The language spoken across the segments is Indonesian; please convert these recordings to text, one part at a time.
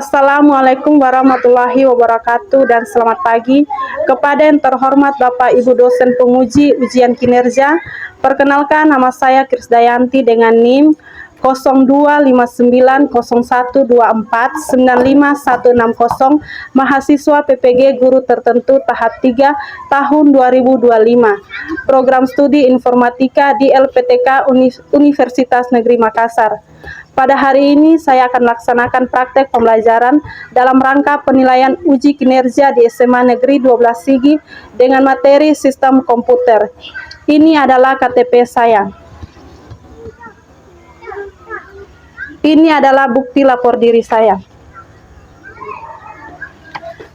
Assalamualaikum warahmatullahi wabarakatuh dan selamat pagi kepada yang terhormat Bapak Ibu dosen penguji ujian kinerja. Perkenalkan, nama saya Krisdayanti dengan NIM 025901249510, mahasiswa PPG Guru Tertentu tahap 3 tahun 2025, program studi informatika di LPTK Universitas Negeri Makassar. Pada hari ini saya akan melaksanakan praktek pembelajaran dalam rangka penilaian uji kinerja di SMA Negeri 12 Sigi dengan materi sistem komputer. Ini adalah KTP saya. Ini adalah bukti lapor diri saya.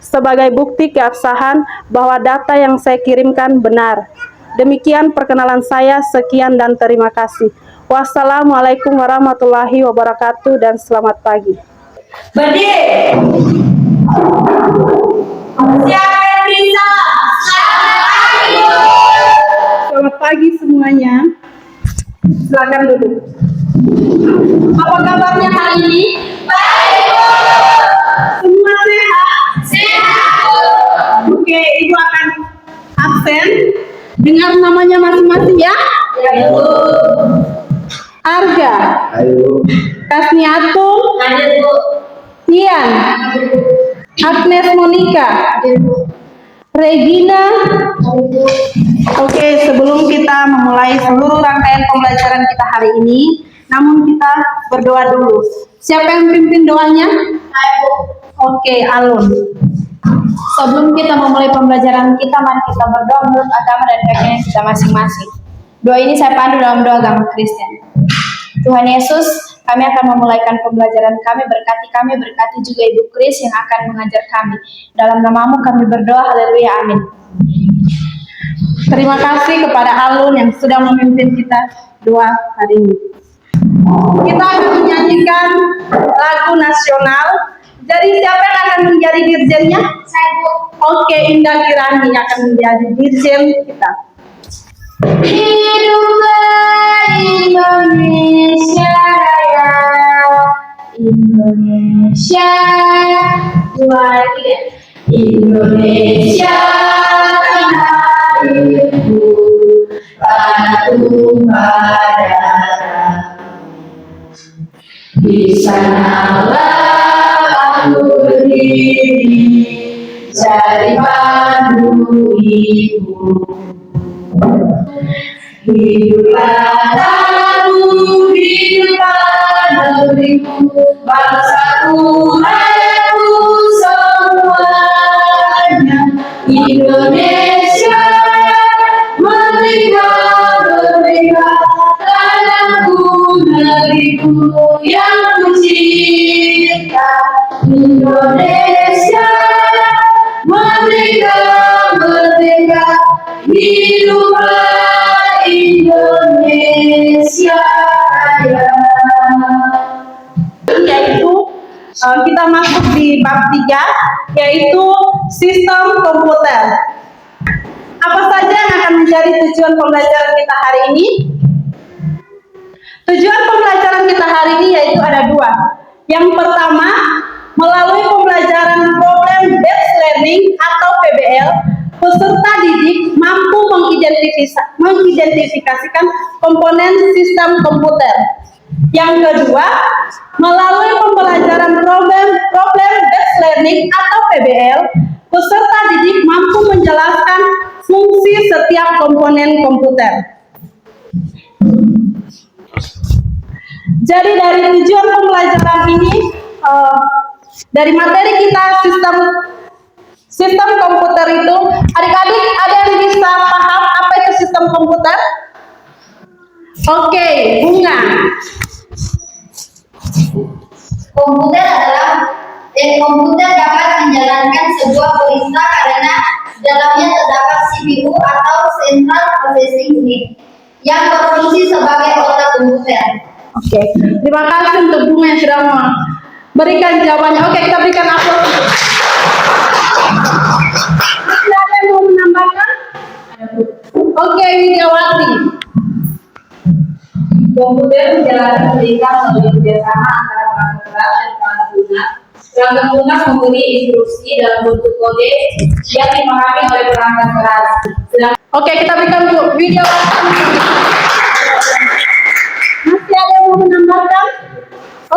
Sebagai bukti keabsahan bahwa data yang saya kirimkan benar. Demikian perkenalan saya, sekian dan terima kasih. Wassalamualaikum warahmatullahi wabarakatuh dan selamat pagi. Berdiri. Siapa yang bisa? Selamat pagi semuanya. Silakan duduk. Apa kabarnya hari ini? Baik, Bu. Semua sehat? Sehat, Bu. Oke, Ibu akan absen. Dengar namanya masing-masing ya. Ya, Bu. Arga, Ayo. Kasniatum, Ada, Bu. Tian, Agnes Monica, Regina. Oke, sebelum kita memulai seluruh rangkaian pembelajaran kita hari ini, namun kita berdoa dulu. Siapa yang pimpin doanya? Ayo, Bu. Oke, Alun. Sebelum kita memulai pembelajaran kita, mari kita berdoa menurut agama dan keyakinan kita masing-masing. Doa ini saya pandu dalam doa agama Kristen. Tuhan Yesus, kami akan memulaikan pembelajaran kami, berkati juga Ibu Kris yang akan mengajar kami. Dalam namamu kami berdoa, haleluya, amin. Terima kasih kepada Alun yang sudah memimpin kita doa hari ini. Kita akan menyanyikan lagu nasional. Jadi siapa yang akan menjadi dirjennya? Saya, Bu. Oke, Indah Kirani akan menjadi dirjen kita. Hiduplah Indonesia Raya, Indonesia Tuhan Indonesia tanah airku, tanah tumpah darah. Di sanalah aku berdiri, jadi pandu ibu. Hiduplah tanahku, hiduplah negeriku, bangsaku, rakyatku semuanya. Indonesia merdeka, merdeka, tanahku, negeriku yang kucinta. Indonesia merdeka, merdeka, hiduplah Indonesia Raya. Yaitu kita masuk di bab 3, yaitu sistem komputer. Apa saja yang akan menjadi tujuan pembelajaran kita hari ini? Tujuan pembelajaran kita hari ini yaitu ada 2. Yang pertama, melalui pembelajaran problem based learning atau PBL, peserta didik mampu mengidentifikasikan komponen sistem komputer. Yang kedua, melalui pembelajaran problem based learning atau PBL, peserta didik mampu menjelaskan fungsi setiap komponen komputer. Jadi dari tujuan pembelajaran ini, dari materi kita sistem komputer itu, adik-adik ada yang bisa paham apa itu sistem komputer? Oke, Bunga. Komputer dapat menjalankan sebuah perintah karena dalamnya terdapat CPU atau Central Processing Unit yang berfungsi sebagai otak komputer. Oke, terima kasih untuk Bunga yang sudah memberikan jawabannya. Oke, kita berikan aplaus. Masih ada yang mau menambahkan? Oke, Widiawati. Komputer menjalankan perintah melalui kerjasama antara perangkat keras dan perangkat lunak Perangkat lunak memberi instruksi dalam bentuk kode yang dipahami oleh perangkat keras. Oke, kita berikan video. Masih ada yang mau menambahkan?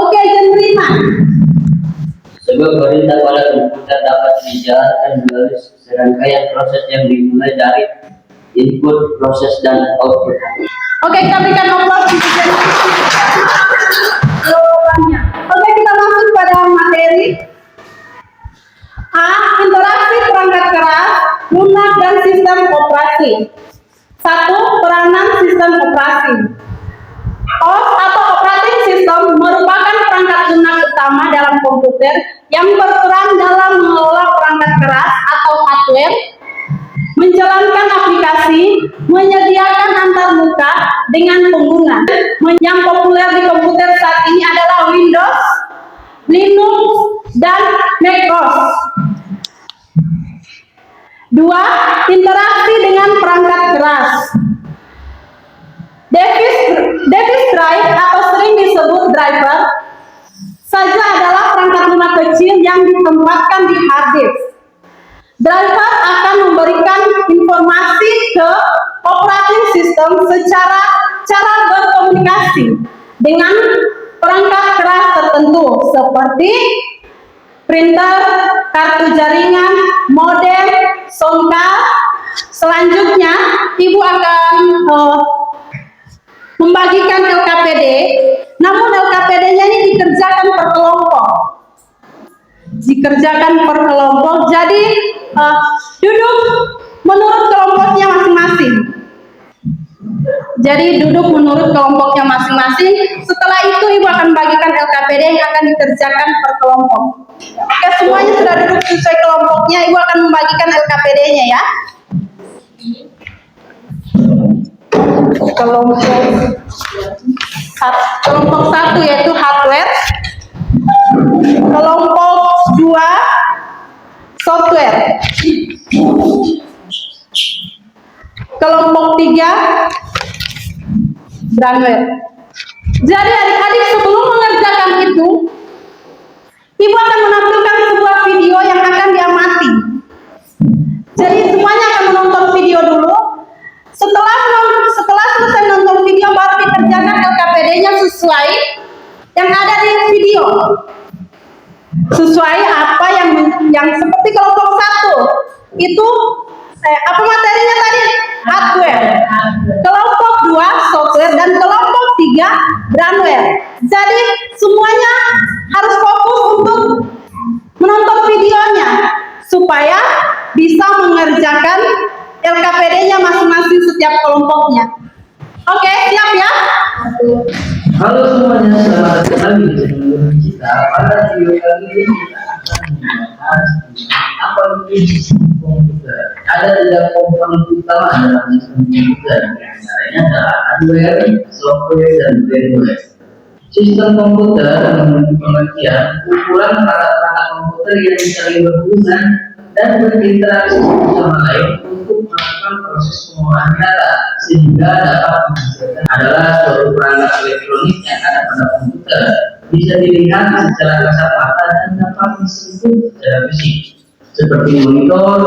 Oke, jam 5. Sebuah perintah pada komputer dapat dijalankan melalui serangkaian proses yang dimulai dari input, proses, dan output. Oke, kita berikan aplaus. Jawabannya. Oke, kita masuk pada materi. A. Interaksi perangkat keras, lunak, dan sistem operasi. 1. Peranan sistem operasi. OS atau operating system merupakan perangkat lunak utama dalam komputer yang berperan dalam mengelola perangkat keras atau hardware, menjalankan aplikasi, menyediakan antarmuka dengan pengguna. Yang populer di komputer saat ini adalah Windows, Linux, dan macOS. 2. Interaksi dengan perangkat keras. Device drive atau sering disebut driver saja adalah perangkat lunak kecil yang ditempatkan di hard disk. Driver akan memberikan informasi ke operating system secara cara berkomunikasi dengan perangkat keras tertentu seperti printer, kartu jaringan, modem, sound card. Selanjutnya, Ibu akan membagikan LKPD, namun LKPD-nya ini dikerjakan per kelompok. Jadi duduk menurut kelompoknya masing-masing. Setelah itu Ibu akan bagikan LKPD yang akan dikerjakan per kelompok. Oke, semuanya sudah duduk sesuai kelompoknya. Ibu akan membagikan LKPD-nya ya. Kelompok 1 yaitu hardware. Kelompok 2 software. Kelompok 3 firmware. Jadi adik-adik sebelum mengerjakan itu, Ibu akan menampilkan sebuah video yang akan diamati. Jadi semuanya akan menonton video dulu. Setelah selesai nonton video baru dikerjakan LKPD-nya sesuai yang ada di video. Sesuai apa yang seperti kelompok 1 itu apa materinya tadi? Hardware. Kelompok 2 software dan kelompok 3 firmware. Jadi semuanya harus fokus untuk menonton videonya supaya bisa mengerjakan LKPD-nya masing-masing setiap kelompoknya. Oke, siap ya? Halo semuanya, selamat datang di channel kita. Pada video kali ini kita akan membahas apa itu sistem komputer. Ada 3 komponen utama dalam sistem komputer, antaranya adalah hardware, software, dan firmware. Sistem komputer memiliki pengertian ukuran perangkat komputer yang saling berhubungan dan berinteraksi satu sama lain untuk melakukan proses pengolahan data sehingga dapat menghasilkan adalah suatu perangkat elektronik yang ada pada komputer, bisa dilihat secara kasat mata dan dapat disentuh secara fisik seperti monitor,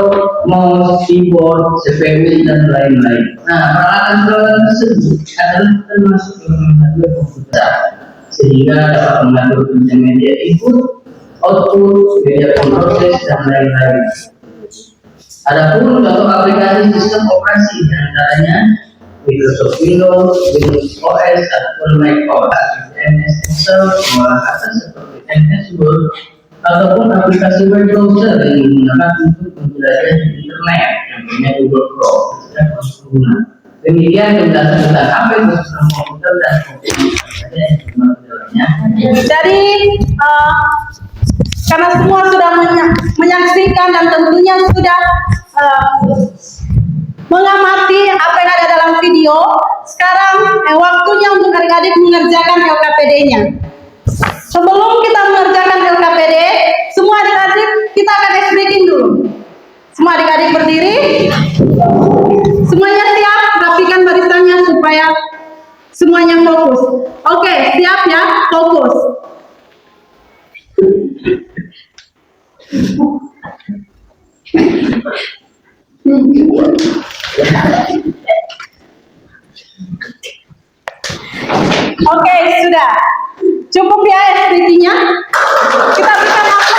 mouse, keyboard, CPU, dan lain-lain. Nah, peralatan tersebut adalah termasuk dalam hardware komputer sehingga dapat mengatur media input, output, media proses, dan lain-lain. Adapun contoh aplikasi sistem operasi diantaranya Microsoft Windows, Windows OS, ataupun macOS, MS Excel, pengolahan kata seperti MS Word, ataupun aplikasi web browser yang digunakan untuk menjelajahi internet, contohnya Google Chrome, dan pengguna. Demikian penjelasan tentang apa itu sistem komputer dan komputer yang dalamnya. Jadi karena semua sudah menyaksikan dan tentunya sudah mengamati apa yang ada dalam video, sekarang waktunya untuk adik-adik mengerjakan LKPD-nya. Sebelum kita mengerjakan LKPD, semua adik-adik kita akan explain dulu. Semua adik-adik berdiri. Semuanya siap, rapikan barisannya supaya semuanya fokus. Oke, siap ya, fokus. Oke, sudah. Cukup ya SPT-nya. Kita bisa masuk.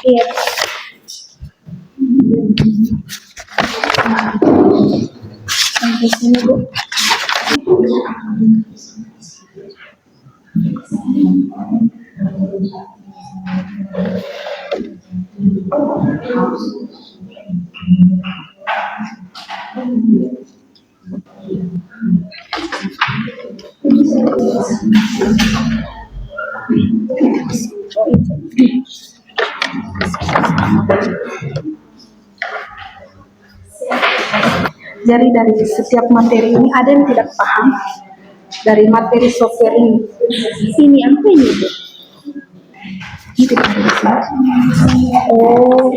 Iya. Sampai sini, Bu. Jadi dari setiap materi ini ada yang tidak paham dari materi software ini. Ini apa ini, Bu? Ini tidak ada di sini. Oh.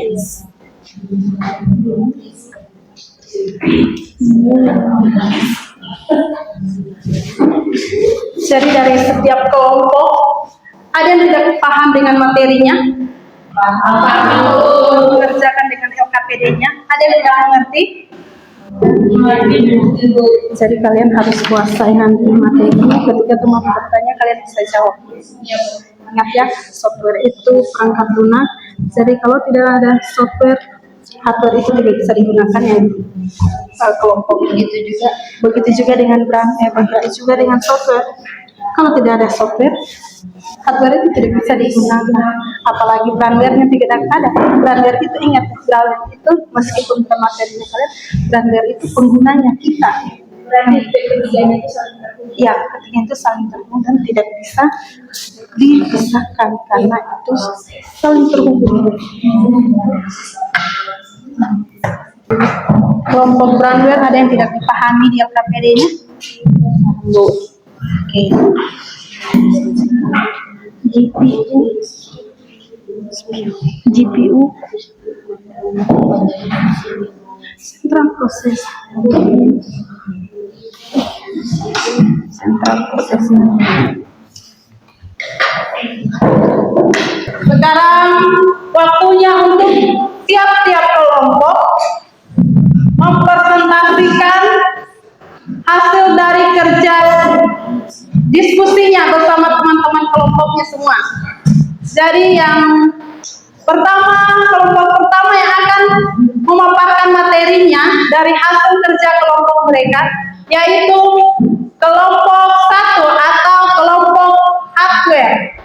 Jadi dari setiap kelompok ada yang tidak paham dengan materinya, mengerjakan dengan LKPD-nya, ada yang tidak mengerti. Jadi kalian harus kuasai nanti materinya. Ketika teman bertanya kalian bisa jawab. Ingat ya, software itu perangkat lunak. Jadi kalau tidak ada software, hardware itu tidak bisa digunakan ya kelompok. Begitu juga dengan begitu juga dengan software. Kalau tidak ada software, hardware itu tidak bisa digunakan. Apalagi brandware-nya tidak ada. Brandware itu ingat, brandware itu meskipun materinya kalian, brandware itu penggunanya kita. Ketiganya itu saling terhubung. Ya, ketiganya itu saling terhubung dan tidak bisa dipisahkan karena itu saling terhubung. Kelompok brandware ada yang tidak dipahami di LKPD-nya? Oke. GPU Central Process Sekarang waktunya untuk tiap-tiap kelompok mempresentasikan hasil dari kerja diskusinya bersama teman-teman kelompoknya semua. Jadi yang pertama, kelompok pertama yang akan memaparkan materinya dari hasil kerja kelompok mereka, yaitu kelompok 1 atau kelompok hardware.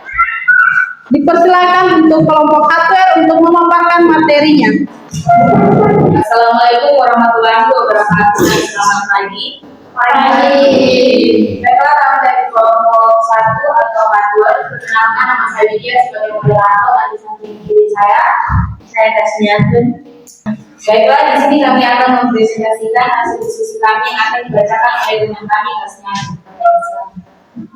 Dipersilakan untuk kelompok hardware untuk memaparkan materinya. Assalamualaikum warahmatullahi wabarakatuh. Selamat pagi. Baiklah, kami dari kelompok 1 atau hardware. Perkenalkan, nama saya Lydia sebagai moderator. Di samping kiri saya Tasmiatun. Baiklah, di sini kami akan mempresentasikan hasil diskusi kami yang akan dibacakan oleh teman kami Tasmiatun.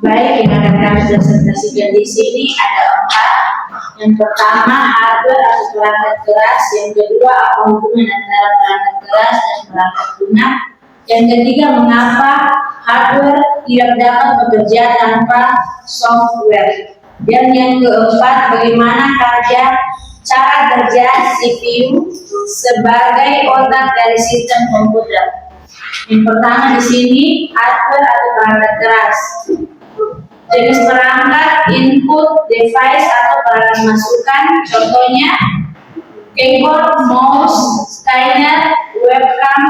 Baik, yang akan kami presentasikan di sini ada 4. Yang pertama, hardware atau perangkat keras. Yang kedua, apa hubungan antara perangkat keras dan perangkat lunak. Yang ketiga, mengapa hardware tidak dapat bekerja tanpa software. Dan yang keempat, bagaimana cara kerja CPU sebagai otak dari sistem komputer. Yang pertama di sini, hardware atau perangkat keras. Jenis perangkat input device atau perangkat masukan, contohnya keyboard, mouse, scanner, webcam,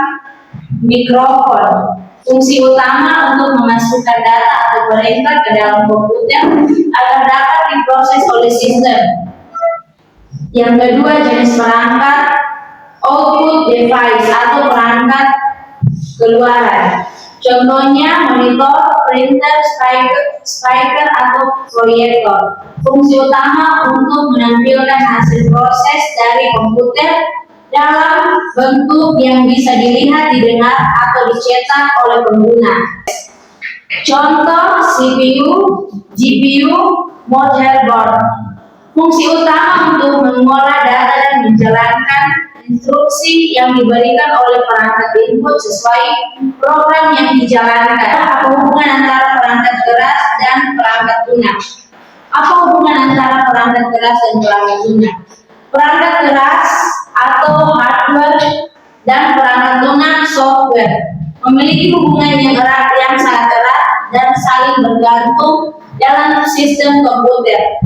mikrofon. Fungsi utama untuk memasukkan data atau perintah ke dalam komputer agar dapat diproses oleh sistem. Yang kedua, jenis perangkat output device atau perangkat keluaran. Contohnya monitor, printer, speaker atau proyektor. Fungsi utama untuk menampilkan hasil proses dari komputer dalam bentuk yang bisa dilihat, didengar, atau dicetak oleh pengguna. Contoh CPU, GPU, motherboard. Fungsi utama untuk mengolah data dan menjalankan instruksi yang diberikan oleh perangkat input sesuai program yang dijalankan. Apa hubungan antara perangkat keras dan perangkat lunak? Apa hubungan antara perangkat keras dan perangkat lunak? Perangkat keras atau hardware dan perangkat lunak software memiliki hubungan yang erat, yang sangat erat dan saling bergantung dalam sistem komputer.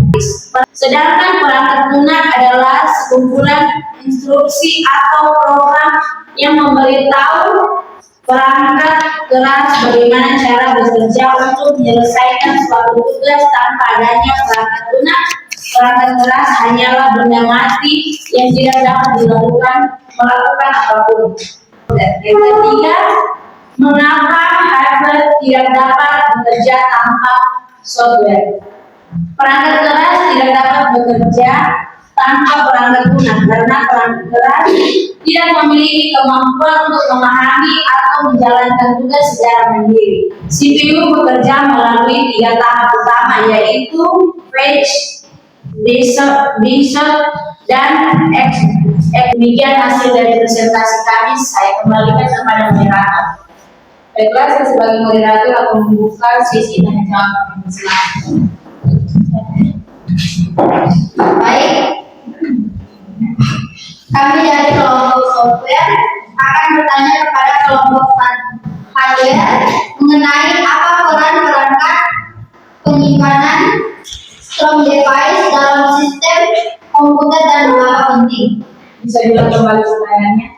Sedangkan perangkat lunak adalah sekumpulan instruksi atau program yang memberitahu perangkat keras bagaimana cara bekerja untuk menyelesaikan suatu tugas. Tanpa adanya perangkat lunak, perangkat keras hanyalah benda mati yang tidak dapat melakukan apapun. Yang ketiga, mengapa hardware tidak dapat bekerja tanpa software? Perangkat keras tidak dapat bekerja tanpa perangkat lunak karena perangkat keras tidak memiliki kemampuan untuk memahami atau menjalankan tugas secara mandiri. CPU bekerja melalui 3 tahap utama, yaitu fetch, decode, dan execute. Demikian hasil dari presentasi kami. Saya kembalikan kepada moderator. Baiklah, saya sebagai moderator akan membuka sesi tanya jawab. Silakan. Baik, kami dari kelompok software akan bertanya kepada kelompok hardware mengenai apa peran perangkat penyimpanan strong device dalam sistem komputer dan mengapa penting. Bisa diulang kembali pertanyaannya?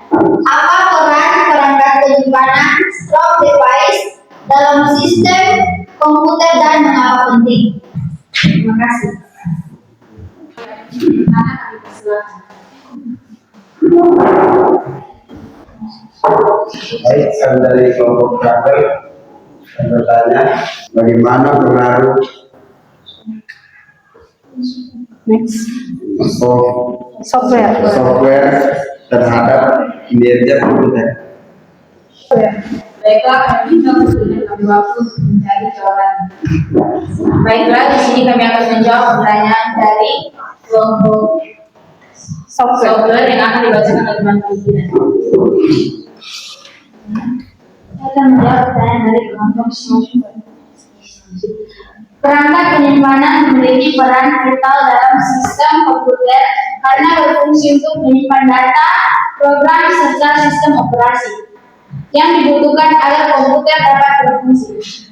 Apa peran perangkat penyimpanan strong device dalam sistem komputer dan mengapa penting? Terima kasih. Mana kami persilakan. Baik, kami dari kelompok hardware akan bertanya bagaimana pengaruh software terhadap kinerja komputer. Baiklah, kami minta kami waktu untuk mencari jawaban. Baiklah, di sini kami akan menjawab pertanyaan dari kelompok software yang akan dibacakan oleh teman pimpinan. Saya akan menjawab pertanyaan dari kelompok software. Perangkat penyimpanan memiliki peran vital dalam sistem komputer karena berfungsi untuk menyimpan data, program, serta sistem operasi yang dibutuhkan agar komputer dapat berfungsi.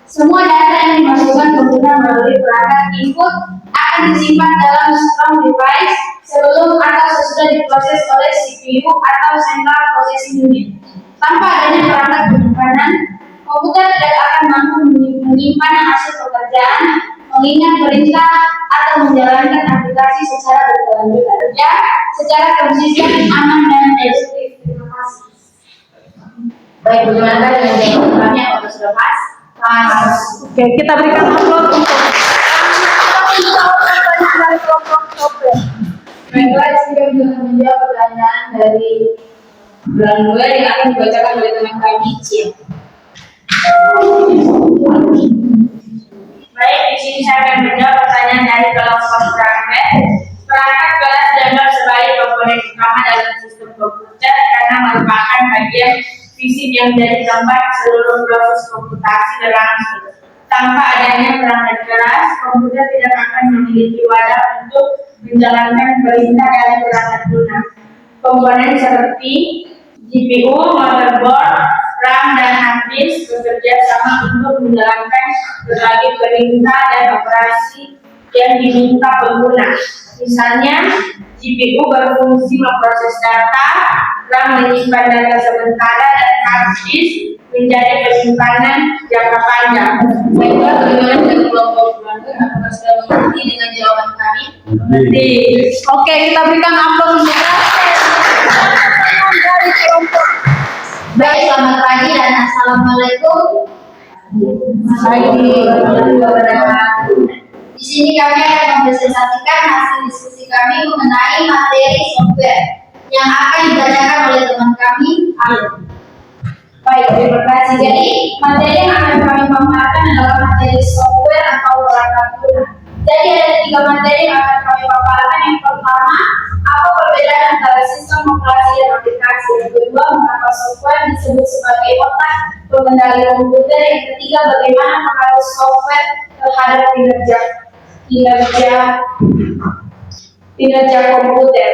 Semua data yang dimasukkan pengguna melalui perangkat input akan disimpan dalam strong device sebelum atau sesudah diproses oleh CPU atau Central Processing Unit. Tanpa adanya perangkat penyimpanan, komputer tidak akan mampu menyimpan hasil pekerjaan, mengingat perintah, atau menjalankan aplikasi secara berkelanjutan, secara konsisten, aman, dan efektif. Terima kasih. Baik, bagaimana dengan jawabannya? Apakah sudah pas? Pas. Oke, kita berikan aplaus untuk dari kelompok software. Baiklah, sekarang kita akan menjawab pertanyaan dari hardware yang akan dibacakan oleh teman kami, Cil. Baik, di sini saya akan menjawab pertanyaan dari kelompok hardware. Perangkat keras dianggap sebagai komponen utama dalam sistem komputer karena merupakan bagian fisik yang menjadi tempat seluruh proses komputasi berlangsung. Tanpa adanya perangkat keras, komputer tidak akan memiliki wadah untuk menjalankan perintah dari perangkat lunak. Komponen seperti GPU, motherboard, RAM, dan hard disk bekerja sama untuk menjalankan berbagai perintah dan operasi yang diminta pengguna. Misalnya, GPU berfungsi memproses data, RAM menyimpan data sementara, dan hard disk menjadi penyimpanan jangka panjang. Baiklah, bagaimana dengan kelompok hardware? Apakah sudah mengerti dengan jawaban kami? Mengerti. Oke, kita berikan aplaus untuk dari kelompok. Baik, selamat pagi dan assalamualaikum. Di sini kami akan mempresentasikan hasil diskusi kami mengenai materi software. yang akan dibacakan oleh teman kami, Alif. Baik, terima kasih. Jadi, materi yang akan kami paparkan adalah materi software atau perangkat lunak. Jadi, ada 3 materi yang akan kami paparkan. Yang pertama, apa perbedaan antara sistem operasi dan aplikasi. Yang kedua, mengapa software disebut sebagai otak pengendali komputer. Yang ketiga, bagaimana pengaruh software terhadap kinerja komputer.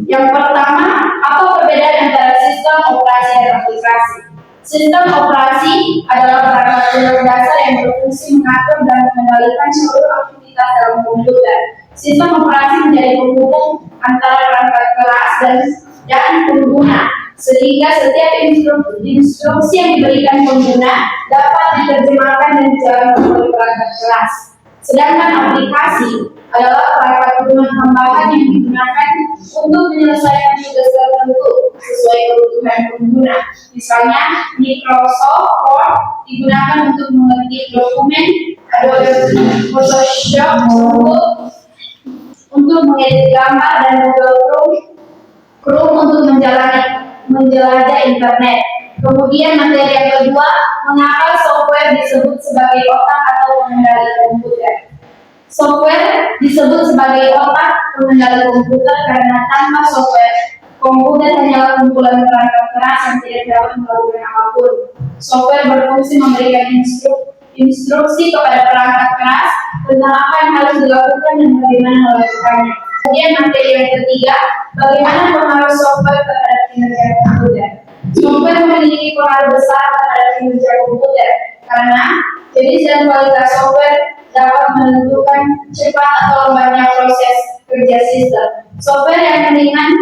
Yang pertama, apa perbedaan antara sistem operasi dan aplikasi? Sistem operasi adalah perangkat lunak dasar yang berfungsi mengatur dan mengendalikan seluruh aktivitas dalam komputer. Sistem operasi menjadi penghubung antara perangkat keras dan pengguna, sehingga setiap instruksi yang diberikan pengguna dapat diterjemahkan dan dijalankan oleh perangkat keras. Sedangkan aplikasi adalah perangkat lunak tambahan yang digunakan untuk menyelesaikan tugas tertentu sesuai kebutuhan pengguna. Misalnya, Microsoft Word digunakan untuk mengetik dokumen, Adobe Photoshop untuk mengedit gambar, dan Google Chrome untuk menjelajah internet. Kemudian materi yang kedua, mengapa software disebut sebagai otak atau pengendali komputer. Software disebut sebagai otak pengendali komputer karena tanpa software, komputer hanyalah kumpulan perangkat keras yang tidak dapat melakukan apapun. Software berfungsi memberikan instruksi kepada perangkat keras tentang apa yang harus dilakukan dan bagaimana melakukannya. Kemudian materi yang ketiga, bagaimana pengaruh software terhadap kinerja komputer. Software memiliki pengaruh besar terhadap kinerja komputer karena jenis dan kualitas software dapat menentukan cepat atau lambatnya proses kerja sistem. Software yang ringan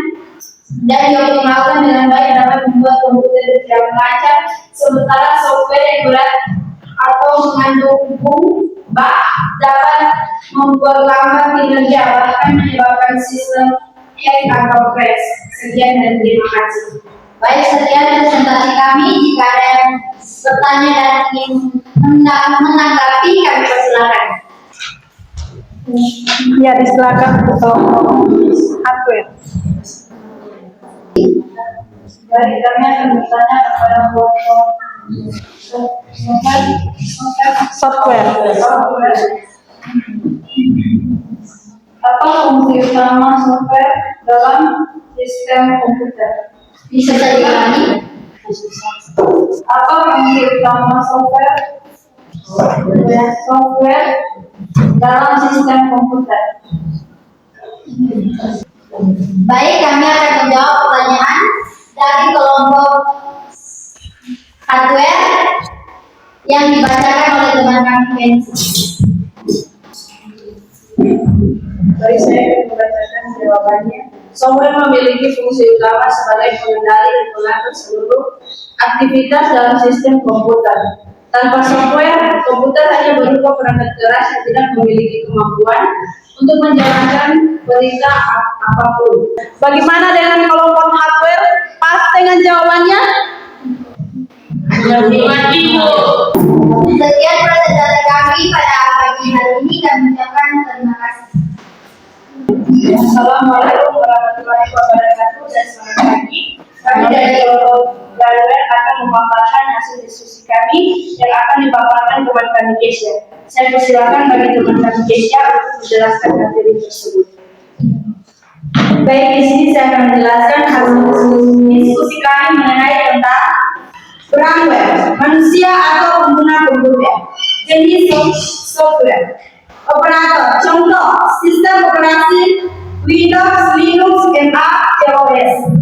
dan dioptimalkan dengan baik dapat membuat komputer berjalan lancar, sementara software yang berat atau mengandung bug dapat memperlambat kinerja, bahkan menyebabkan sistem hang atau crash. Sekian dan terima kasih. Baik, sekian presentasi kami. Jika ada yang bertanya dan ingin menanggapi, kami persilakan. Ya, disilakan kelompok hardware. Dari kami akan bertanya kepada kelompok Software. Apa fungsi utama software dalam sistem komputer? Bisa saya diulangi? Apa fungsi utama software dalam sistem komputer? Baik, kami akan menjawab pertanyaan dari kelompok hardware yang dibacakan oleh teman kami Pensi. Baik, saya akan membacakan jawabannya. Software memiliki fungsi utama sebagai pengendali dan pengatur seluruh aktivitas dalam sistem komputer. Tanpa software, komputer hanya berupa perangkat keras yang tidak memiliki kemampuan untuk menjalankan perintah apapun. Bagaimana dengan kelompok hardware? Pas dengan jawabannya? Sekian presentasi kami pada pagi hari ini. Kami ucapkan terima kasih. Assalamualaikum warahmatullahi wabarakatuh dan selamat pagi. Kami dari kelompok hardware akan memaparkan hasil diskusi kami yang akan dipaparkan teman kami Kesia. Saya persilakan bagi teman kami Kesia untuk menjelaskan materi tersebut. Baik, di sini saya akan menjelaskan hasil diskusi kami mengenai tentang firmware, manusia atau pengguna komputer, jenis software, operator, contoh, sistem operasi Windows, Linux, macOS.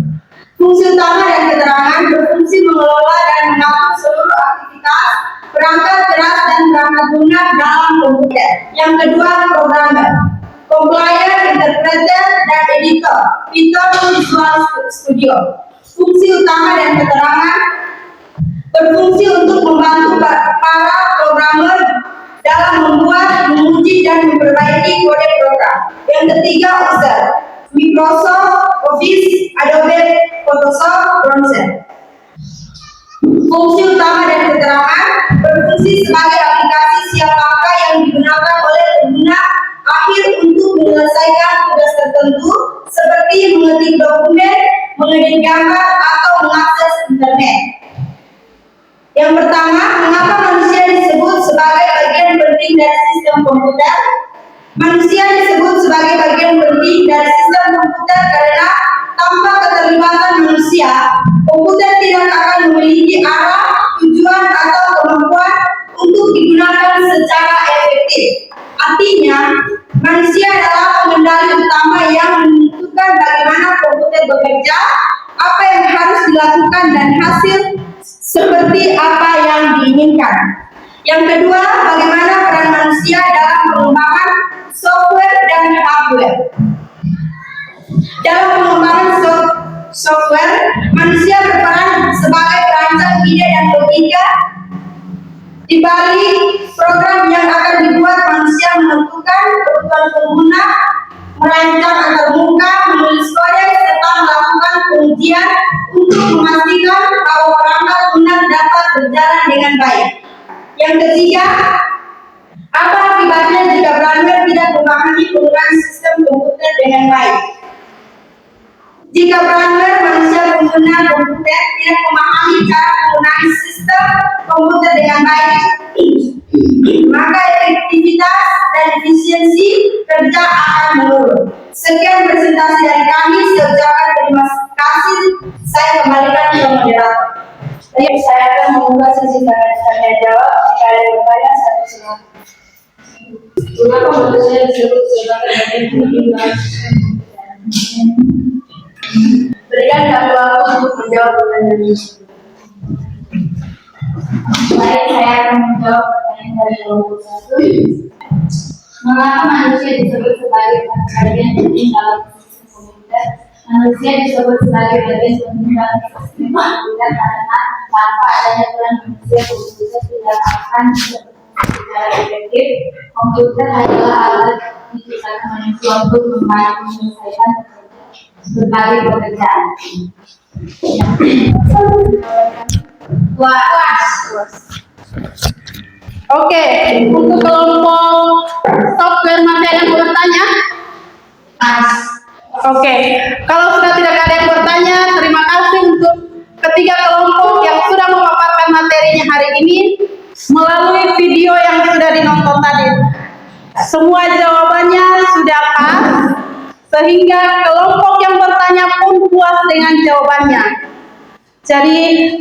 Fungsi utama dan keterangan berfungsi mengelola dan mengatur seluruh aktivitas perangkat keras dan perangkat lunak dalam komputer. Yang kedua, programmer, compiler, interpreter, dan editor, Visual Studio. Fungsi utama dan keterangan berfungsi untuk membantu para programmer dalam membuat, menguji, dan memperbaiki kode program. Yang ketiga, user, Microsoft Office, Adobe Photoshop, Browser. Fungsi utama dan keterangan berfungsi sebagai aplikasi siap pakai yang digunakan oleh pengguna akhir untuk menyelesaikan tugas tertentu seperti mengetik dokumen menggambar atau mengakses internet. Yang pertama, mengapa manusia disebut sebagai bagian penting dari sistem komputer? Manusia disebut sebagai bagian penting dari sistem komputer karena tanpa keterlibatan manusia, komputer tidak akan memiliki arah, tujuan, atau kemampuan untuk digunakan secara efektif. Artinya, manusia adalah pengendali utama yang menentukan bagaimana komputer bekerja, apa yang harus dilakukan, dan hasil seperti apa yang diinginkan. Yang kedua, bagaimana peran manusia dalam pengembangan software dan hardware. Dalam pengembangan software, manusia berperan sebagai perancang ide dan logika di balik program yang akan dibuat. Manusia menentukan kebutuhan pengguna, merancang antarmuka, menulis kode, serta melakukan pengujian untuk memastikan bahwa perangkat lunak dapat berjalan dengan baik. Yang ketiga, apa akibatnya jika brandware tidak memahami penggunaan sistem komputer dengan baik? Jika brandware manusia pengguna komputer tidak memahami cara penggunaan sistem komputer dengan baik, maka efektivitas dan efisiensi kerja akan menurun. Sekian presentasi dari kami. Saya ucapkan terima kasih. Saya kembalikan ke moderator. Baik, saya akan membuka sesi tanya jawab. Jika ada yang bertanya, satu silakan. Mengapa manusia disebut sebagai bagian penting dalam sistem komputer? Berikan satu waktu untuk menjawab pertanyaan ini. Baik, saya akan menjawab pertanyaan dari kelompok 1. Mengapa manusia disebut sebagai bagian penting dalam sistem komputer? Manusia disebut sebagai bagian penting dalam sistem komputer karena tanpa adanya peran manusia, komputer tidak akan secara efektif. Komputer adalah alat diciptakan manusia untuk menyelesaikan berbagai pekerjaan. Oke, untuk kelompok software masih ada yang bertanya? Oke, kalau sudah tidak ada yang bertanya, terima kasih untuk ketiga kelompok yang sudah memaparkan materinya hari ini melalui video yang sudah dinonton tadi. Semua jawabannya sudah pas, sehingga kelompok yang bertanya pun puas dengan jawabannya. Jadi,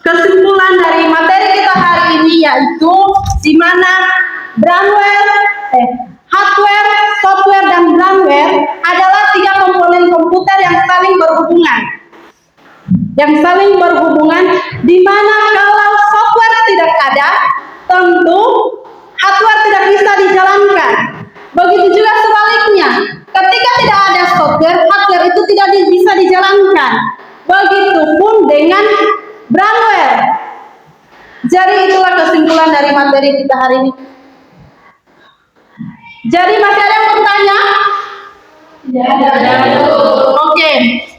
kesimpulan dari materi kita hari ini yaitu di mana hardware, software, dan brandware adalah tiga komponen komputer yang saling berhubungan. Di mana kalau software tidak ada, tentu hardware tidak bisa dijalankan. Begitu juga sebaliknya, ketika tidak ada software, hardware itu tidak bisa dijalankan. Begitupun dengan brandware. Jadi itulah kesimpulan dari materi kita hari ini. Jadi masih ada yang bertanya? Tidak ada. Oke,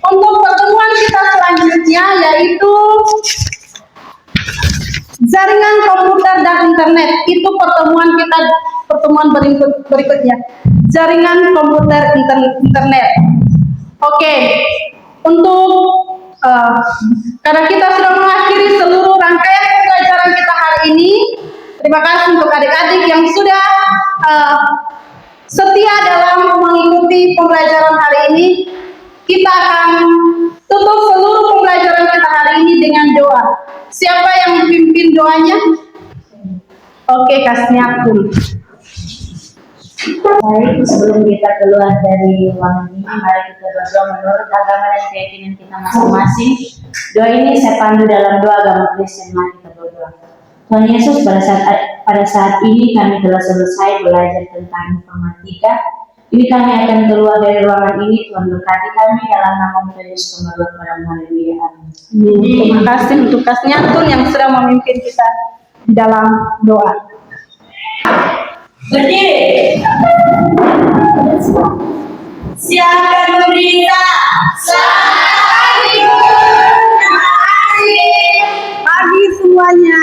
untuk pertemuan kita selanjutnya yaitu jaringan komputer dan internet. Itu pertemuan berikutnya. Jaringan komputer internet. Oke, untuk karena kita sudah mengakhiri seluruh rangkaian pembelajaran kita hari ini, terima kasih untuk adik-adik yang sudah setia dalam mengikuti pembelajaran hari ini. Kita akan tutup seluruh pembelajaran kita hari ini dengan doa. Siapa yang memimpin doanya? Oke, Kasniatun. Baik, sebelum kita keluar dari ruangan ini, mari kita berdoa menurut agama dan keyakinan kita masing-masing. Doa ini saya pandu dalam doa agama Kristen. Mari kita berdoa. Tuhan Yesus, pada saat ini kami telah selesai belajar tentang informatika. Ini kami akan keluar dari ruangan ini. Tuhan berkati kami dalam nama Tuhan Yesus. Berdoa pada haleluya. Amin. Terima kasih untuk Kasniatun yang sudah memimpin kita di dalam doa. Berdiri. Siapkan berita. Selamat pagi. Pagi semuanya.